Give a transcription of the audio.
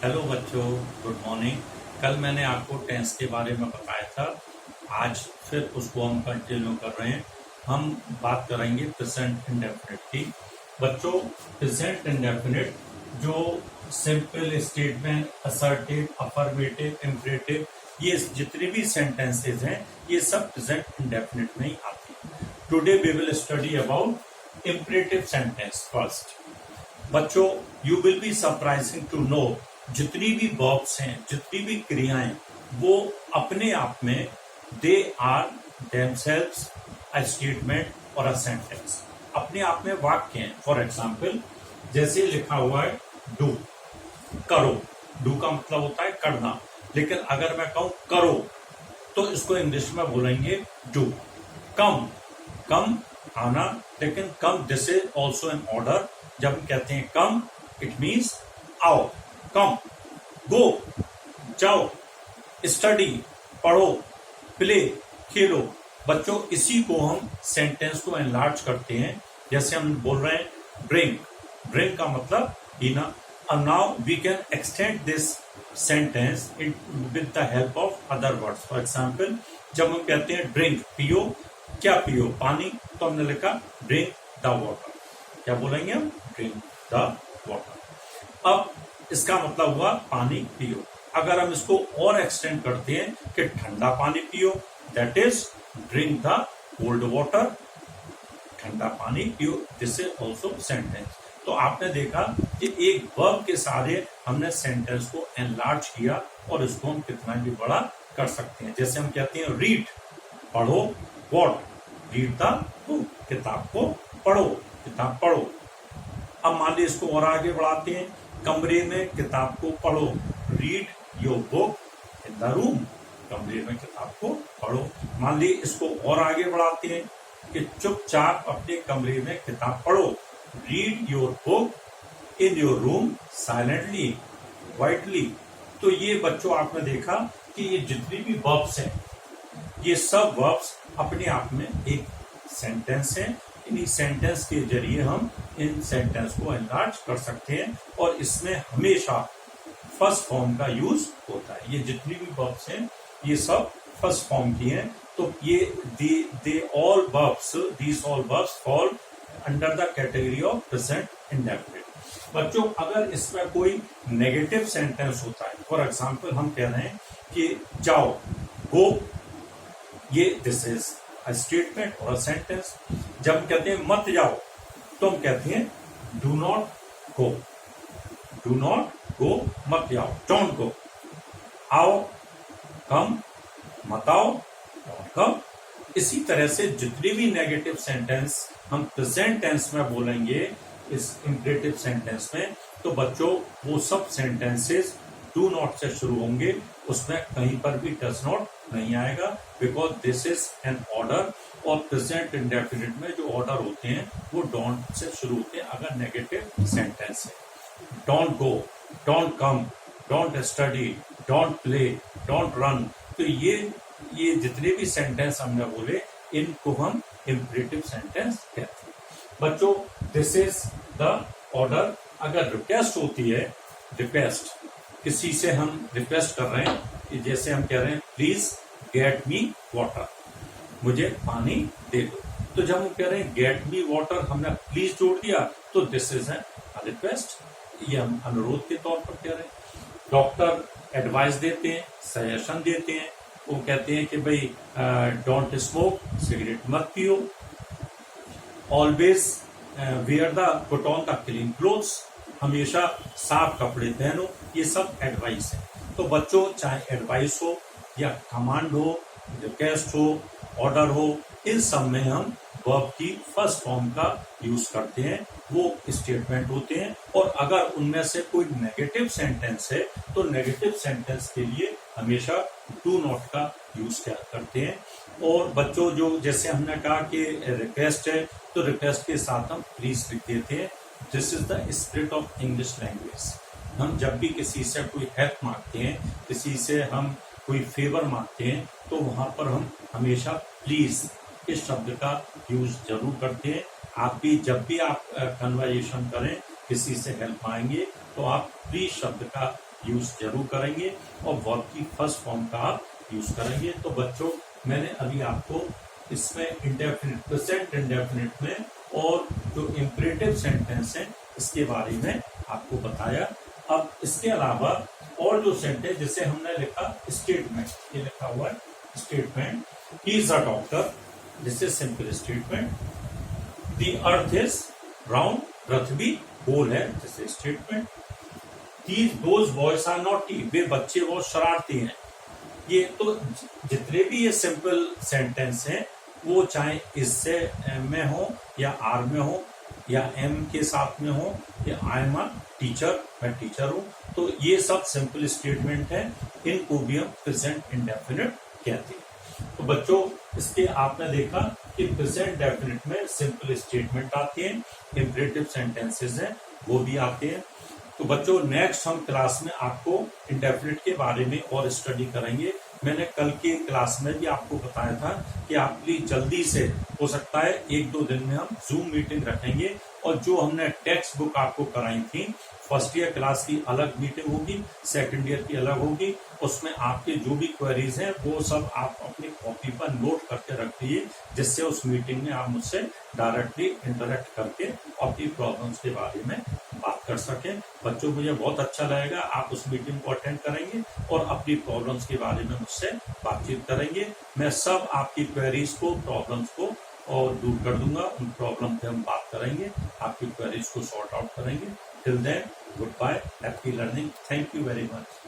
Hello बच्चों, good morning. कल मैंने आपको टेंस के बारे में बताया था। आज फिर उसको हम कंटिन्यू कर रहे हैं। हम बात करेंगे प्रेजेंट इंडेफिनिट की। बच्चों, प्रेजेंट इंडेफिनिट जो simple statement, assertive, affirmative, imperative, ये जितने भी सेंटेंसेस हैं ये सब प्रेजेंट इंडेफिनिट में ही आते हैं। Today we will study about imperative sentence first. बच्चों, you will be surprising to know जितनी भी वर्ब्स हैं, जितनी भी क्रियाएं, वो अपने आप में they are themselves a statement और अ सेंटेंस, अपने आप में वाक्य हैं। फॉर एग्जाम्पल, जैसे लिखा हुआ है डू, करो। डू का मतलब होता है करना, लेकिन अगर मैं कहूं करो तो इसको इंग्लिश में बोलेंगे डू। कम, कम आना, लेकिन come this is also an order. जब हम कहते हैं कम, इट मीन्स आओ, कम। गो, जाओ। स्टडी, पढ़ो। प्ले, खेलो। बच्चों, इसी को हम सेंटेंस को एनलार्ज करते हैं। जैसे हम बोल रहे हैं ड्रिंक, ड्रिंक का मतलब पीना। and now we can extend this sentence with the help of other words. For example, जब हम कहते हैं ड्रिंक, पियो, क्या पियो? पानी। तो हमने लिखा ड्रिंक द वाटर। क्या बोलेंगे हम? Drink the water. अब इसका मतलब हुआ पानी पियो। अगर हम इसको और एक्सटेंड करते हैं कि ठंडा पानी पियो, that is drink the cold water. ठंडा पानी पियो, दिस इज ऑल्सो सेंटेंस। तो आपने देखा कि एक वर्ब के सहारे हमने सेंटेंस को एनलार्ज किया और इसको हम कितना भी बड़ा कर सकते हैं। जैसे हम कहते हैं रीड, पढ़ो। व्हाट? रीड द बुक, किताब को पढ़ो, किताब पढ़ो। अब मान लीजिए इसको और आगे बढ़ाते हैं, कमरे में किताब को पढ़ो। Read your book in the room, कमरे में किताब को पढ़ो। मान लीजिए इसको और आगे बढ़ाते हैं कि चुपचाप अपने कमरे में किताब पढ़ो। Read your book in your room silently, quietly. तो ये बच्चों आपने देखा कि ये जितनी भी वर्ब्स हैं, ये सब वर्ब्स अपने आप में एक सेंटेंस है। इन्हीं सेंटेंस के जरिए हम इन सेंटेंस को एनलार्ज कर सकते हैं और इसमें हमेशा फर्स्ट फॉर्म का यूज होता है। ये जितनी भी वर्ब्स हैं ये सब फर्स्ट फॉर्म की हैं। तो ये they all verbs, these all verbs fall under the category of present indefinite. बच्चों, अगर इसमें कोई नेगेटिव सेंटेंस होता है, फॉर एग्जाम्पल हम कह रहे हैं कि जाओ, गो, ये दिस इज अ स्टेटमेंट और अ सेंटेंस। जब हम कहते हैं मत जाओ तो हम कहते हैं do not go, do not go, मत जाओ, डोंट गो। आओ, कम, मत आओ, डोंट कम। इसी तरह से जितने भी नेगेटिव सेंटेंस हम प्रेजेंट टेंस में बोलेंगे इस इम्परेटिव सेंटेंस में, तो बच्चों वो सब सेंटेंसेस डू नॉट से शुरू होंगे, उसमें कहीं पर भी डज नॉट नहीं आएगा, because this is an order. और प्रेजेंट इंडेफिनिट में जो ऑर्डर होते हैं वो डोंट से शुरू होते हैं अगर नेगेटिव सेंटेंस है। Don't go, don't come, don't study, don't play, don't run. तो ये जितने भी सेंटेंस हमने बोले इनको हम इम्परेटिव सेंटेंस कहते हैं। बच्चों, दिस इज द ऑर्डर। अगर रिक्वेस्ट होती है, रिक्वेस्ट, किसी से हम रिक्वेस्ट कर रहे हैं कि जैसे हम कह रहे हैं प्लीज गेट मी वाटर, मुझे पानी दे दो। तो जब हम कह रहे हैं गेट मी वाटर, हमने प्लीज जोड़ दिया, तो दिस इज एन रिक्वेस्ट, ये हम अनुरोध के तौर पर कह रहे हैं। डॉक्टर एडवाइस देते हैं, सजेशन देते हैं, वो कहते हैं कि भाई डोंट स्मोक, सिगरेट मत पियो। Always wear the put on the clean clothes, हमेशा साफ कपड़े पहनो। ये सब एडवाइस है। तो बच्चों, चाहे एडवाइस हो या कमांड हो, रिक्वेस्ट हो, ऑर्डर हो, इन सब में हम वर्ब की फर्स्ट फॉर्म का यूज करते हैं, वो स्टेटमेंट होते हैं। और अगर उनमें से कोई नेगेटिव सेंटेंस है तो नेगेटिव सेंटेंस के लिए हमेशा डू नॉट का यूज करते हैं। और बच्चों, जो जैसे हमने कहा कि रिक्वेस्ट है, तो रिक्वेस्ट के साथ हम प्लीज लिख देते हैं। This is the spirit of English language. हम जब भी किसी से कोई हेल्प मांगते हैं, किसी से हम कोई फेवर मांगते हैं, तो वहां पर हम हमेशा प्लीज इस शब्द का यूज जरूर करते हैं। आप भी जब भी आप कन्वर्सेशन करें, किसी से हेल्प मांगेंगे, तो आप प्लीज शब्द का यूज जरूर करेंगे और वर्ब की फर्स्ट फॉर्म का आप यूज करेंगे। तो बच्चों, मैंने अभी आपको इसमें इंडेफिनिट, प्रेजेंट इंडेफिनिट में और जो इंपरेटिव सेंटेंस है इसके बारे में आपको बताया। अब इसके अलावा और जो सेंटेंस, जैसे हमने लिखा स्टेटमेंट, ये लिखा हुआ है statement, he is a doctor, this is simple statement. The earth is round, earth भी गोल है, जैसे statement. Those boys are naughty, वे बच्चे बहुत शरारती हैं। ये तो जितने भी ये सिंपल सेंटेंस हैं, वो चाहे इससे में हो या आर में हो या एम के साथ में हो या आई एम अ टीचर, मैं टीचर हूं, तो ये सब सिंपल स्टेटमेंट है। इनको भी हम प्रेजेंट इंडेफिनिट कहते हैं। तो बच्चों, इसके आपने देखा कि प्रेजेंट डेफिनिट में सिंपल स्टेटमेंट आते हैं, इंपरेटिव सेंटेंसेस हैं वो भी आते हैं। तो बच्चों, नेक्स्ट हम क्लास में आपको इंडेफिनिट के बारे में और स्टडी करेंगे। मैंने कल की क्लास में भी आपको बताया था कि आप प्लीज जल्दी से, हो सकता है 1-2 दिन में हम जूम मीटिंग रखेंगे और जो हमने टेक्स्ट बुक आपको कराई थी, फर्स्ट ईयर क्लास की अलग मीटिंग होगी, सेकंड ईयर की अलग होगी। उसमें आपके जो भी क्वेरीज हैं वो सब आप अपनी कॉपी पर नोट करके रख दीजिए, जिससे उस मीटिंग में आप मुझसे डायरेक्टली इंटरेक्ट करके अपनी प्रॉब्लम्स के बारे में बात कर सकें। बच्चों, मुझे बहुत अच्छा लगेगा आप उस मीटिंग को अटेंड करेंगे और अपनी प्रॉब्लम्स के बारे में मुझसे बातचीत करेंगे। मैं सब आपकी क्वेरीज को, प्रॉब्लम्स को और दूर कर दूंगा। उन प्रॉब्लम पे हम बात करेंगे, आपकी क्वेरीज को सॉर्ट आउट करेंगे। Till then, goodbye, happy learning, thank you very much.